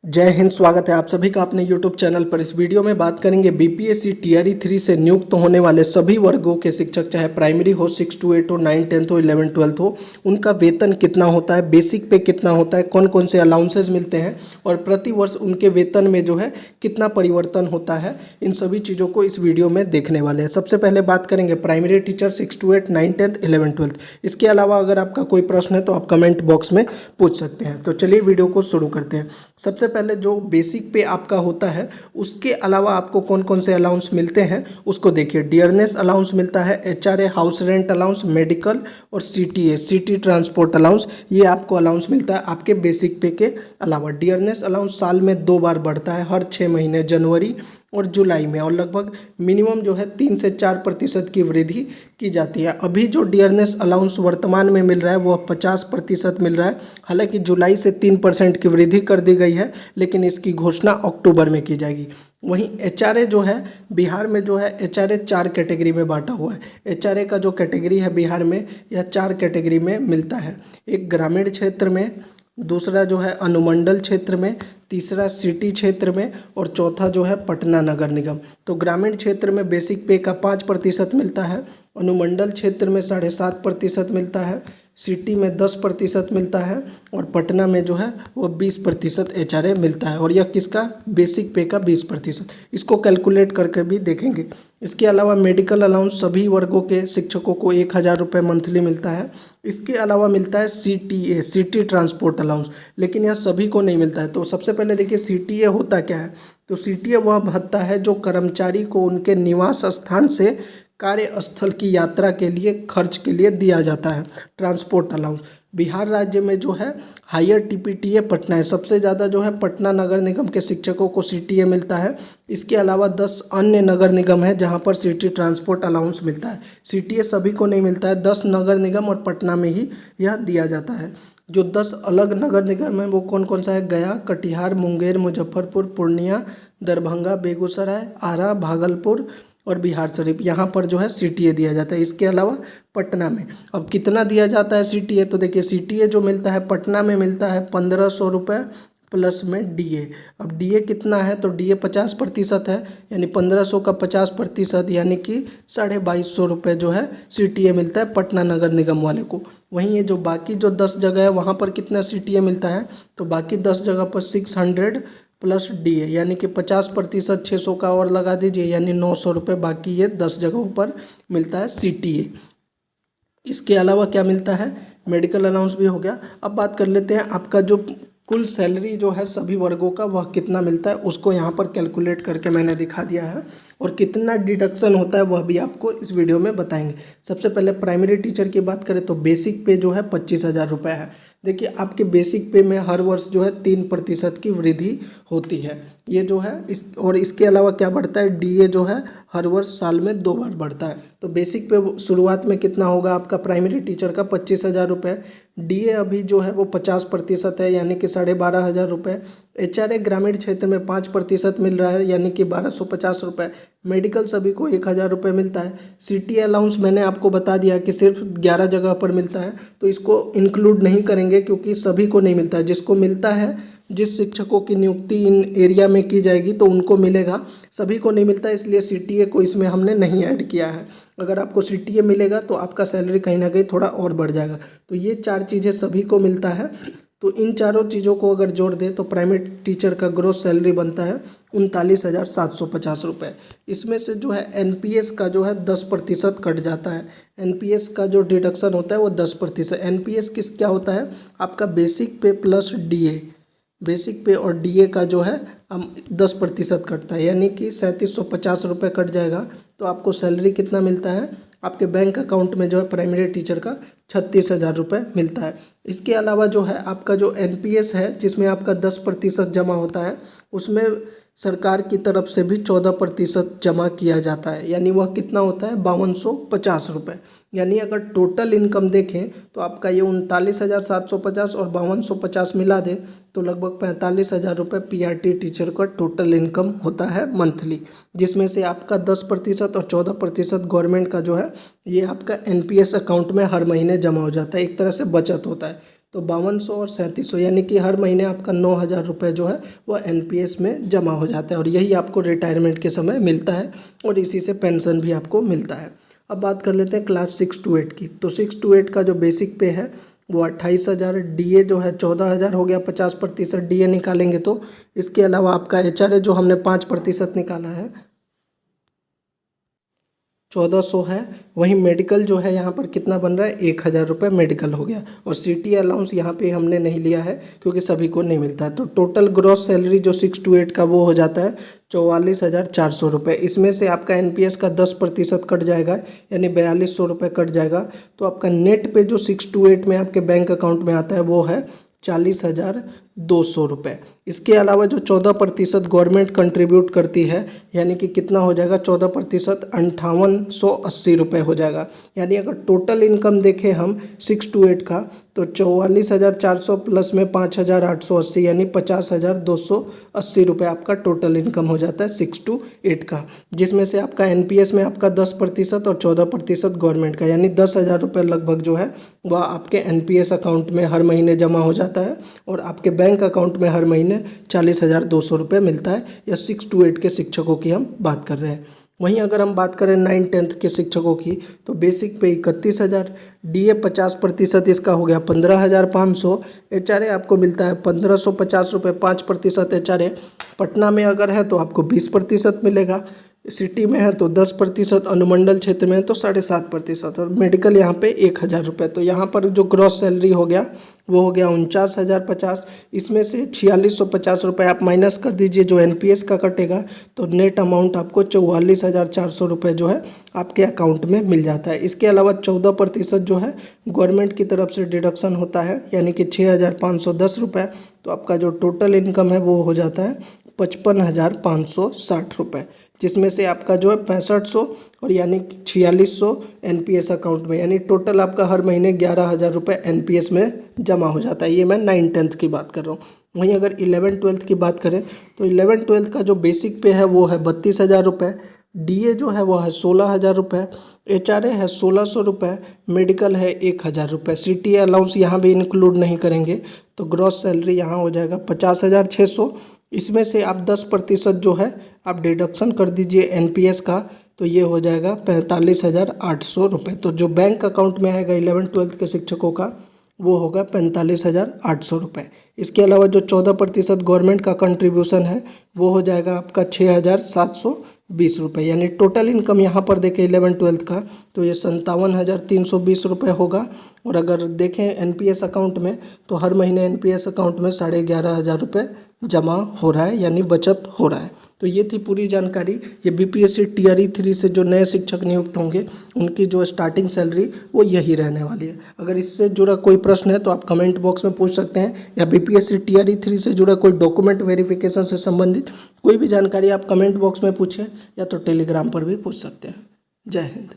जय हिंद। स्वागत है आप सभी का अपने YouTube चैनल पर। इस वीडियो में बात करेंगे बीपीएससी टीआरई 3 से नियुक्त होने वाले सभी वर्गों के शिक्षक, चाहे प्राइमरी हो, 6 to 8 हो, 9 10th हो, 11 12th हो, उनका वेतन कितना होता है, बेसिक पे कितना होता है, कौन कौन से अलाउंसेस मिलते हैं और प्रति वर्ष उनके वेतन में जो है कितना परिवर्तन होता है, इन सभी चीज़ों को इस वीडियो में देखने वाले हैं। सबसे पहले बात करेंगे primary teacher 6 to 8, 9 10th, 11 12th। इसके अलावा अगर आपका कोई प्रश्न है तो आप कमेंट बॉक्स में पूछ सकते हैं। तो चलिए वीडियो को शुरू करते हैं। सबसे पहले जो बेसिक पे आपका होता है, उसके अलावा आपको कौन कौन से अलाउंस मिलते हैं उसको देखिए। डियरनेस अलाउंस मिलता है, HRA house rent allowance, medical और सीटीए सिटी ट्रांसपोर्ट अलाउंस, ये आपको अलाउंस मिलता है आपके बेसिक पे के अलावा। डियरनेस अलाउंस साल में 2 बार बढ़ता है, हर 6 महीने, जनवरी और जुलाई में, और लगभग मिनिमम जो है 3 से 4% की वृद्धि की जाती है। अभी जो डियरनेस अलाउंस वर्तमान में मिल रहा है वो 50% मिल रहा है। हालांकि जुलाई से 3% की वृद्धि कर दी गई है, लेकिन इसकी घोषणा अक्टूबर में की जाएगी। वहीं एचआरए जो है बिहार में जो है, एचआरए 4 कैटेगरी में बांटा हुआ है। एचआरए का जो कैटेगरी है बिहार में, यह 4 कैटेगरी में मिलता है। एक ग्रामीण क्षेत्र में, दूसरा जो है अनुमंडल क्षेत्र में, तीसरा सिटी क्षेत्र में और चौथा जो है पटना नगर निगम। तो ग्रामीण क्षेत्र में बेसिक पे का 5% मिलता है, अनुमंडल क्षेत्र में 7.5% मिलता है, सिटी में 10% मिलता है और पटना में जो है वो 20% एचआरए मिलता है। और यह किसका? बेसिक पे का 20%। इसको कैलकुलेट करके भी देखेंगे। इसके अलावा मेडिकल अलाउंस सभी वर्गों के शिक्षकों को 1000 रुपये मंथली मिलता है। इसके अलावा मिलता है सीटीए सिटी ट्रांसपोर्ट अलाउंस, लेकिन यह सभी को नहीं मिलता है। तो सबसे पहले देखिए सीटीए होता क्या है। तो सीटीए वह भत्ता है जो कर्मचारी को उनके निवास स्थान से कार्यस्थल की यात्रा के लिए खर्च के लिए दिया जाता है। ट्रांसपोर्ट अलाउंस बिहार राज्य में जो है हायर टीपीटीए पटना है। सबसे ज़्यादा जो है पटना नगर निगम के शिक्षकों को सीटीए मिलता है। इसके अलावा 10 अन्य नगर निगम है जहां पर सिटी ट्रांसपोर्ट अलाउंस मिलता है। सीटीए सभी को नहीं मिलता है, 10 नगर निगम और पटना में ही यह दिया जाता है। जो 10 अलग नगर निगम है वो कौन कौन सा है? गया, कटिहार, मुंगेर, मुजफ्फरपुर, पूर्णिया, दरभंगा, बेगूसराय, आरा, भागलपुर और बिहार शरीफ, यहाँ पर जो है सीटीए दिया जाता है। इसके अलावा पटना में अब कितना दिया जाता है सीटीए? तो देखिए सीटीए जो मिलता है पटना में मिलता है 1500 रुपये प्लस में डीए। अब डीए कितना है? तो डीए 50% है, यानी 1500 का 50% यानी कि 2250 रुपये जो है सीटीए मिलता है पटना नगर निगम वाले को। वहीं ये जो बाकी जो 10 जगह है वहाँ पर कितना सीटीए मिलता है? तो बाकी 10 जगह पर 600 प्लस डीए, यानी कि 50%, 600 का और लगा दीजिए, यानी 900 रुपये बाकी ये 10 जगहों पर मिलता है सीटीए। इसके अलावा क्या मिलता है? मेडिकल अलाउंस भी हो गया। अब बात कर लेते हैं आपका जो कुल सैलरी जो है सभी वर्गों का वह कितना मिलता है, उसको यहाँ पर कैलकुलेट करके मैंने दिखा दिया है, और कितना डिडक्शन होता है वह भी आपको इस वीडियो में बताएंगे। सबसे पहले प्राइमरी टीचर की बात करें तो बेसिक पे जो है 25,000 रुपये है। देखिए आपके बेसिक पे में हर वर्ष जो है 3% की वृद्धि होती है, ये जो है और इसके अलावा क्या बढ़ता है? डीए जो है हर वर्ष साल में 2 बार बढ़ता है। तो बेसिक पे शुरुआत में कितना होगा आपका प्राइमरी टीचर का? 25,000 रुपये। डीए अभी जो है वो 50% है, यानी कि 12,500 रुपये। एचआरए ग्रामीण क्षेत्र में 5% मिल रहा है, यानी कि 1250 रुपये। मेडिकल सभी को 1000 रुपये मिलता है। सिटी अलाउंस मैंने आपको बता दिया कि सिर्फ 11 जगह पर मिलता है, तो इसको इंक्लूड नहीं करेंगे क्योंकि सभी को नहीं मिलता है। जिसको मिलता है, जिस शिक्षकों की नियुक्ति इन एरिया में की जाएगी तो उनको मिलेगा, सभी को नहीं मिलता है, इसलिए सीटीए को इसमें हमने नहीं ऐड किया है। अगर आपको सीटीए मिलेगा तो आपका सैलरी कहीं ना कहीं थोड़ा और बढ़ जाएगा। तो ये 4 चीज़ें सभी को मिलता है। तो इन चारों चीज़ों को अगर जोड़ दें तो प्राइमरी टीचर का ग्रोस सैलरी बनता है 39,750 रुपये। इसमें से जो है एनपीएस का जो है 10% कट जाता है। एनपीएस का जो डिडक्शन होता है वो 10%। एनपीएस किस क्या होता है? आपका बेसिक पे प्लस डीए, बेसिक पे और डीए का जो है 10% कटता है, यानी कि 3750 रुपये कट जाएगा। तो आपको सैलरी कितना मिलता है? आपके बैंक अकाउंट में जो है प्राइमरी टीचर का 36,000 रुपये मिलता है। इसके अलावा जो है आपका जो एनपीएस है जिसमें आपका 10% जमा होता है, उसमें सरकार की तरफ से भी 14% जमा किया जाता है, यानी वह कितना होता है? 5250 रुपये। यानी अगर टोटल इनकम देखें तो आपका ये 39,750 और 5250 मिला दे तो लगभग 45,000 रुपये पीआरटी टीचर का टोटल इनकम होता है मंथली, जिसमें से आपका 10% और 14% गवर्नमेंट का जो है ये आपका एनपीएस अकाउंट में हर महीने जमा हो जाता है, एक तरह से बचत होता है। तो 5200 और 3700 यानी कि हर महीने आपका 9000 रुपये जो है वो एनपीएस में जमा हो जाता है और यही आपको रिटायरमेंट के समय मिलता है और इसी से पेंशन भी आपको मिलता है। अब बात कर लेते हैं क्लास 6 to 8 की। तो 6 to 8 का जो बेसिक पे है वो 28,000, डीए जो है 14,000 हो गया, 50% डीए निकालेंगे तो। इसके अलावा आपका एचआरए जो हमने 5% निकाला है 1400 है। वहीं मेडिकल जो है यहाँ पर कितना बन रहा है, 1000 रुपये मेडिकल हो गया। और सिटी अलाउंस यहाँ पे हमने नहीं लिया है क्योंकि सभी को नहीं मिलता है। तो टोटल ग्रॉस सैलरी जो 6 to 8 का वो हो जाता है 44,400 रुपये। इसमें से आपका एनपीएस का 10% कट जाएगा यानी 4200 रुपये कट जाएगा। तो आपका नेट पे जो 6 to 8 में आपके बैंक अकाउंट में आता है वो है 40,200 रुपये। इसके अलावा जो 14% गवर्नमेंट कंट्रीब्यूट करती है यानी कि कितना हो जाएगा 14%, 5880 रुपये हो जाएगा। यानी अगर टोटल इनकम देखें हम 6 to 8 का तो 44,400 प्लस में 5,880 यानी 50,280 रुपये आपका टोटल इनकम हो जाता है 6 to 8 का। जिसमें से आपका एनपीएस में आपका 10% और 14% गवर्नमेंट का यानी 10,000 रुपये लगभग जो है वह आपके एनपीएस अकाउंट में हर महीने जमा हो जाता है और आपके बैंक अकाउंट में हर महीने 40,200 रुपये मिलता है। या 6 to 8 के शिक्षकों की हम बात कर रहे हैं। वहीं अगर हम बात करें 9-10 के शिक्षकों की तो बेसिक पे 31,000, डीए 50% इसका हो गया 15,500, एचआरए आपको मिलता है 1550 रुपये, 5% एचआरए। पटना में अगर है तो आपको 20% मिलेगा, सिटी में है तो 10%, अनुमंडल क्षेत्र में है तो 7.5% और मेडिकल यहाँ पे 1,000 रुपये। तो यहाँ पर जो ग्रॉस सैलरी हो गया वो हो गया 49,050। इसमें से 4650 रुपये आप माइनस कर दीजिए जो एनपीएस का कटेगा तो नेट अमाउंट आपको 44,400 रुपये जो है आपके अकाउंट में मिल जाता है। इसके अलावा 14% जो है गवर्नमेंट की तरफ से डिडक्शन होता है यानी कि 6,510 रुपये। तो आपका जो टोटल इनकम है वो हो जाता है 55,560 रुपये, जिसमें से आपका जो है 6500 और यानी 4600 एनपीएस अकाउंट में, यानी टोटल आपका हर महीने 11,000 रुपये एनपीएस में जमा हो जाता है। ये मैं 9-10 की बात कर रहा हूँ। वहीं अगर 11-12 की बात करें तो 11-12 का जो बेसिक पे है वो है 32,000 रुपये, डीए जो है वो है 16,000 रुपये, एचआरए है 1,600 रुपये, मेडिकल है 1,000 रुपये। सिटी अलाउंस यहाँ भी इंक्लूड नहीं करेंगे तो ग्रॉस सैलरी यहाँ हो जाएगा 50,600। इसमें से आप 10% जो है आप डिडक्शन कर दीजिए एनपीएस का तो ये हो जाएगा 45,800 रुपये। तो जो बैंक अकाउंट में आएगा 11-12 के शिक्षकों का वो होगा 45,800 रुपये। इसके अलावा जो 14% गवर्नमेंट का कंट्रीब्यूशन है वो हो जाएगा आपका 6,720 रुपये। यानी टोटल इनकम यहाँ पर देखें 11-12 का तो ये 57,320 रुपये होगा। और अगर देखें एनपीएस अकाउंट में तो हर महीने एनपीएस अकाउंट में 11,500 रुपये जमा हो रहा है यानी बचत हो रहा है। तो ये थी पूरी जानकारी। ये बीपीएससी टीआरई 3 से जो नए शिक्षक नियुक्त होंगे उनकी जो स्टार्टिंग सैलरी वो यही रहने वाली है। अगर इससे जुड़ा कोई प्रश्न है तो आप कमेंट बॉक्स में पूछ सकते हैं या बीपीएससी टीआरई 3 से जुड़ा कोई डॉक्यूमेंट वेरिफिकेशन से संबंधित कोई भी जानकारी आप कमेंट बॉक्स में पूछें या तो टेलीग्राम पर भी पूछ सकते हैं। जय हिंद।